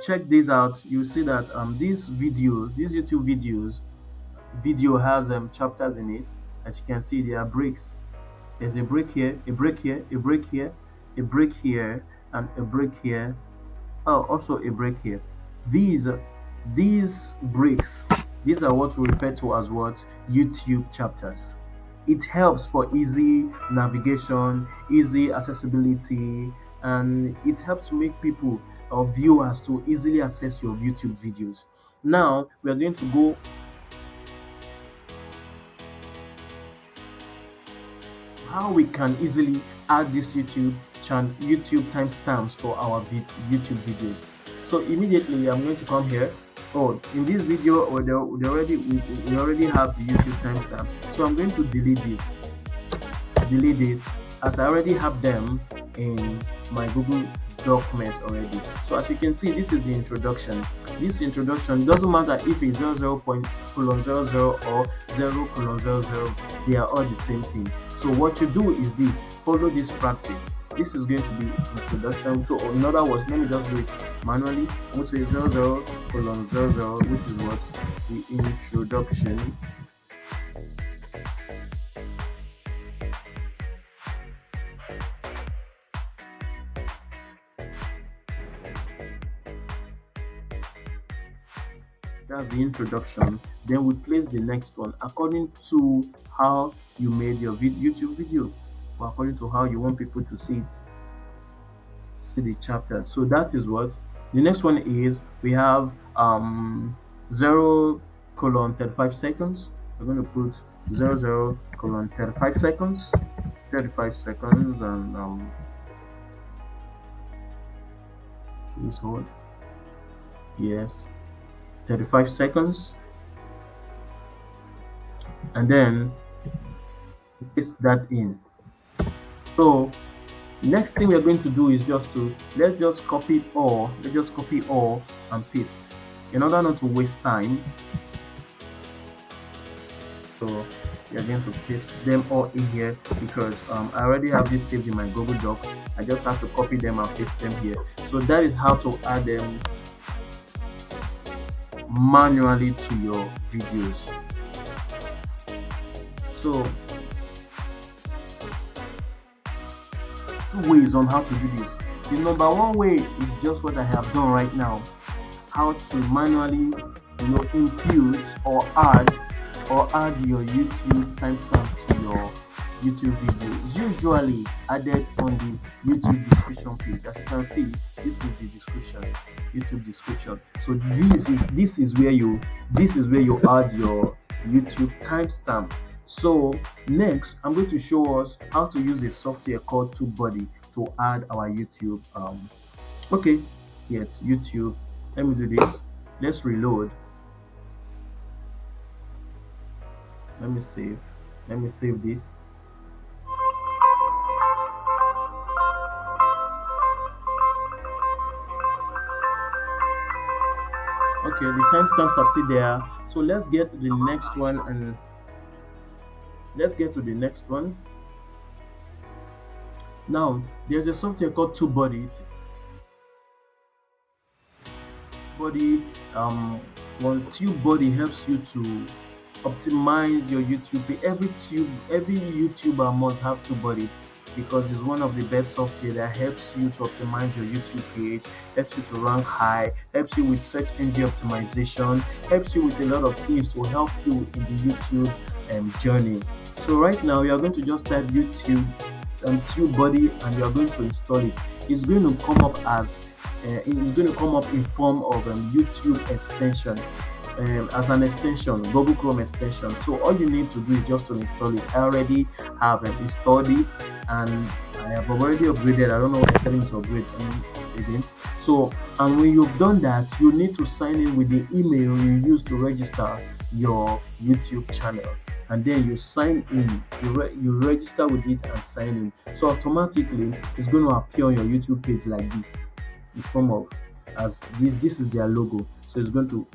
check this out, you see that these YouTube video has chapters in it. As you can see, there are breaks. There's a break here, a break here, a break here, a break here, and a break here. Oh, also a break here. These these breaks, these are what we refer to as what YouTube chapters. It helps for easy navigation, easy accessibility, and it helps to make people or viewers to easily access your YouTube videos. Now we are going to go how we can easily add this YouTube timestamps for our YouTube videos. So immediately I'm going to come here. Oh, in this video, we already have the YouTube timestamps. So I'm going to delete this as I already have them in my Google document already. So as you can see, this is the introduction. This introduction doesn't matter if it's 00.00 or 0:00, they are all the same thing. So what you do is this, follow this practice. This is going to be introduction. So in other words, let me just do it manually. I'm going to say 00:00, which is what the introduction. That's the introduction. Then we place the next one according to how you made your YouTube video, or according to how you want people to see it, see the chapter. So that is what the next one is. We have 0:35 seconds. We're going to put 00:35 seconds, 35 seconds, and please hold. Yes, 35 seconds, and then paste that in. So next thing we're going to do is let's just copy all and paste in order not to waste time. So we are going to paste them all in here because I already have this saved in my Google Doc. I just have to copy them and paste them here. So that is how to add them manually to your videos. So two ways on how to do this. The number one way is just what I have done right now, how to manually impute or add your YouTube timestamp to your YouTube video. It's usually added on the YouTube description page. As you can see, this is the description, YouTube description. So this is where you add your YouTube timestamp. So next, I'm going to show us how to use a software called tubebuddy to add our YouTube. Okay, yes, YouTube. Let me do this. Let's reload. Let me save. Let me save this. Okay, the timestamps are still there. So let's get to the next one and let's get to the next one. Now, there's a software called tubebuddy. Body, well, tubebuddy helps you to optimize your YouTube. Every YouTuber must have tubebuddy because it's one of the best software that helps you to optimize your YouTube page, helps you to rank high, helps you with search engine optimization, helps you with a lot of things to help you in the YouTube journey. So right now you are going to just type YouTube tubebuddy and you are going to install it. It's going to come up it's going to come up in form of YouTube extension, as an extension, Google Chrome extension. So all you need to do is just to install it. I already have installed it and I have already upgraded. I don't know why I'm telling you to upgrade again. So, and when you've done that, you need to sign in with the email you use to register your YouTube channel. And then you sign in, you register with it and sign in. So automatically, it's going to appear on your YouTube page like this, in form of as this. This is their logo. So it's going to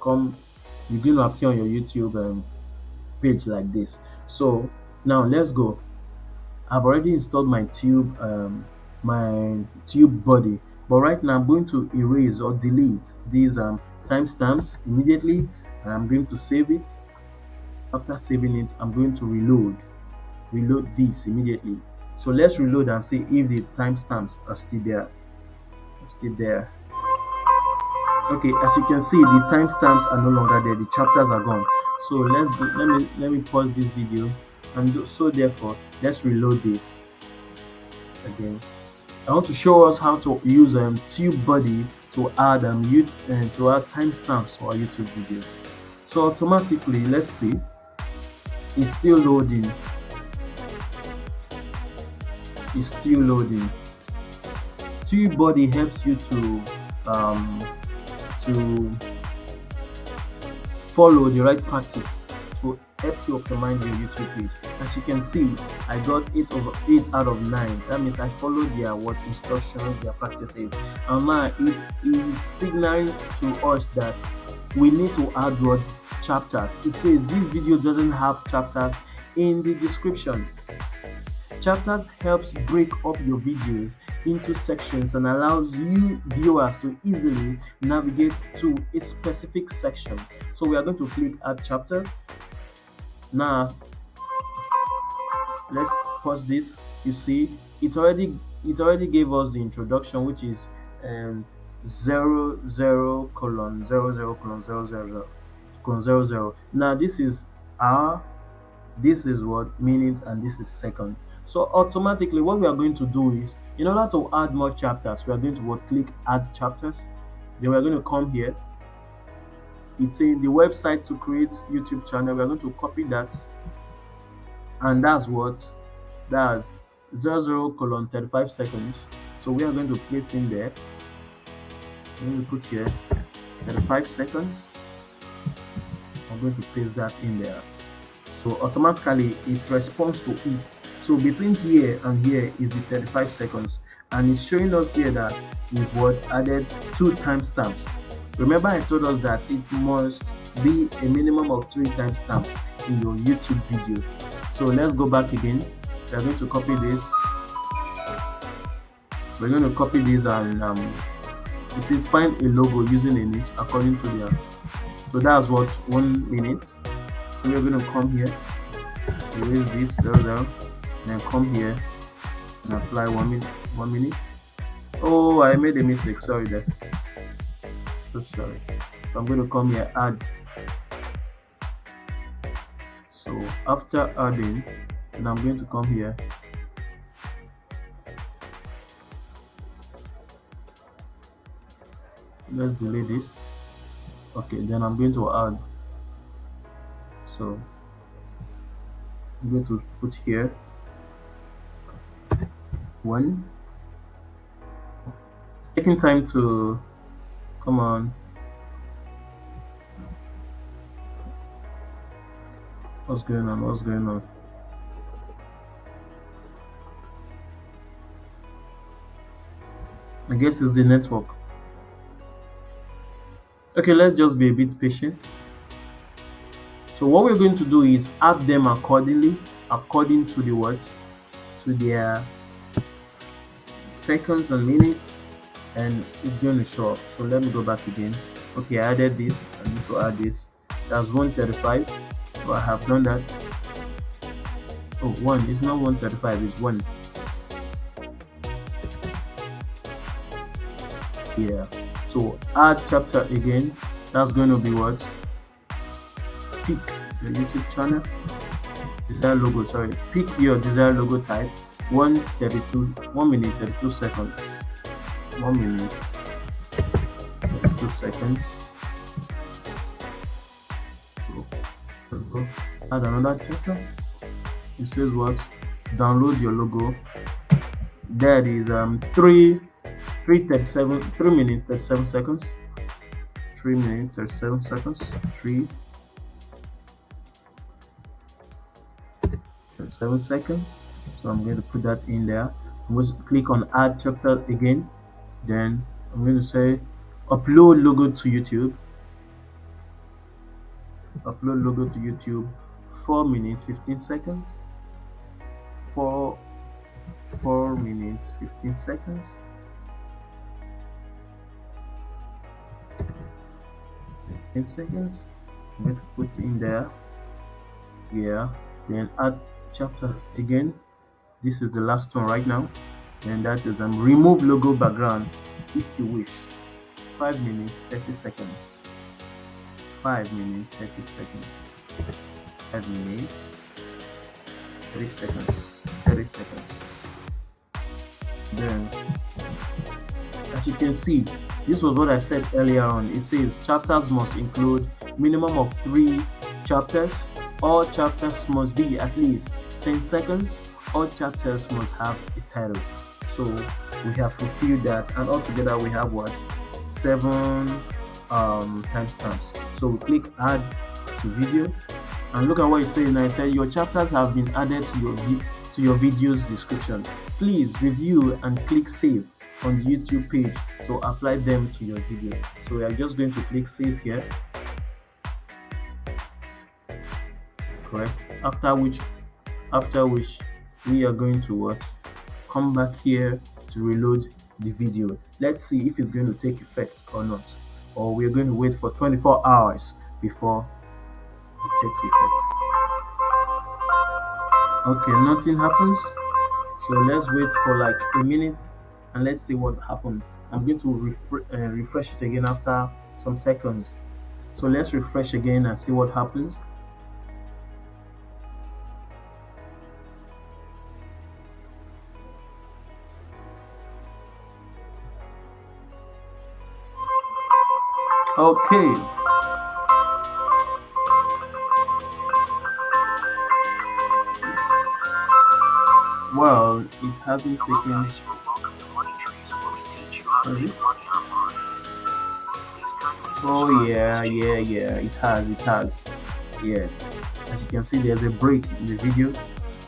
come. You're going to appear on your YouTube page like this. So now let's go. I've already installed my tubebuddy, But right now I'm going to erase or delete these timestamps immediately, and I'm going to save it. After saving it, I'm going to reload this immediately. So let's reload and see if the timestamps are still there. Still there. Okay, as you can see, the timestamps are no longer there. The chapters are gone. So let me pause this video, and so therefore let's reload this again. I want to show us how to use TubeBuddy to add to add timestamps to our YouTube video. So automatically, let's see, it's still loading. It's still loading. TubeBuddy helps you to follow the right practice to help you optimize your YouTube page. As you can see, I got 8 out of 9. That means I followed their what instructions, their practices, and now it is signaling to us that we need to add what chapters. It says this video doesn't have chapters in the description. Chapters helps break up your videos into sections and allows you viewers to easily navigate to a specific section. So we are going to click add chapter. Now let's pause this. You see, it already gave us the introduction, which is 00 colon 00 colon 000 colon 00. Now this is what minutes, and this is second. So automatically what we are going to do is, in order to add more chapters, we are going to what click add chapters. Then we're going to come here. It's in the website to create YouTube channel. We're going to copy that, and that's 00 colon 35 seconds. So we are going to place in there. I'm going to put here 35 seconds. I'm going to place that in there. So automatically it responds to it. So between here and here is the 35 seconds, and it's showing us here that we've added 2 timestamps. Remember, I told us that it must be a minimum of 3 timestamps in your YouTube video. So let's go back again. We're going to copy this. We're going to copy this, and it says find a logo using a niche according to the. So that's what 1 minute. So we're going to come here, erase this, then come here and apply 1 minute. 1 minute. Oh, I made a mistake. Sorry there. So sorry. So I'm going to come here, add. So after adding, and I'm going to come here. Let's delete this. Okay, then I'm going to add. So I'm going to put here 1. Taking time to come on. What's going on? What's going on? I guess it's the network. Okay, let's just be a bit patient. So what we're going to do is add them accordingly, according to the words, to their seconds and minutes, and it's going to show up. So let me go back again. Okay, I added this. I need to add this. That's 135. So I have done that. Oh, 1. It's not 135. It's 1. Yeah. So add chapter again. That's going to be what? Pick your YouTube channel. Desired logo. Sorry. Pick your desired logo type. 1 minute 32 seconds. 1 minute 32 seconds. So, add another chapter. It says what? Download your logo. That is 3 minutes 37 seconds. 3 minutes 37 seconds. 37 seconds. So I'm going to put that in there. I'm going to click on add chapter again. Then I'm going to say upload logo to YouTube. Upload logo to YouTube. 4 minutes 15 seconds. 4 minutes 15 seconds. 10 seconds. I'm going to put in there. Yeah. Then add chapter again. This is the last one right now. And that is remove logo background if you wish. 5 minutes, 30 seconds. 5 minutes, 30 seconds. 5 minutes, 30 seconds. 30 seconds. Then, as you can see, this was what I said earlier on. It says chapters must include minimum of 3 chapters. All chapters must be at least 10 seconds. All chapters must have a title. So we have fulfilled that, and altogether we have what, 7 timestamps. So we click add to video, and look at what it says now. It says your chapters have been added to your video's description. Please review and click save on the YouTube page to apply them to your video. So we are just going to click save here, correct? After which we are going to what, come back here to reload the video. Let's see if it's going to take effect or not, or we're going to wait for 24 hours before it takes effect. Okay, nothing happens. So let's wait for like a minute and let's see what happened. I'm going to refresh it again after some seconds. So let's refresh again and see what happens. Okay. Well, it hasn't taken. Oh yeah, it has. Yes. As you can see, there's a break in the video.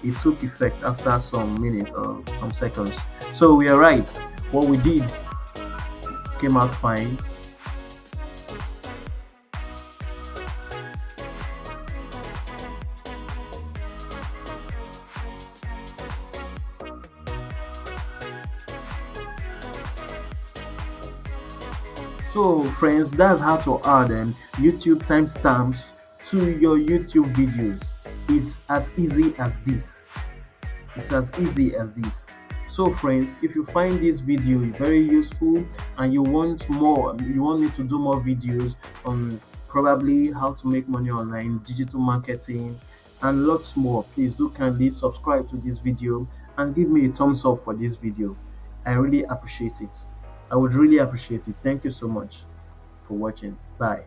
It took effect after some minutes or some seconds. So we are right. What we did came out fine. So friends, that's how to add YouTube timestamps to your YouTube videos. It's as easy as this. It's as easy as this. So friends, if you find this video very useful and you want more, you want me to do more videos on probably how to make money online, digital marketing, and lots more, please do kindly subscribe to this video and give me a thumbs up for this video. I really appreciate it. I would really appreciate it. Thank you so much for watching. Bye.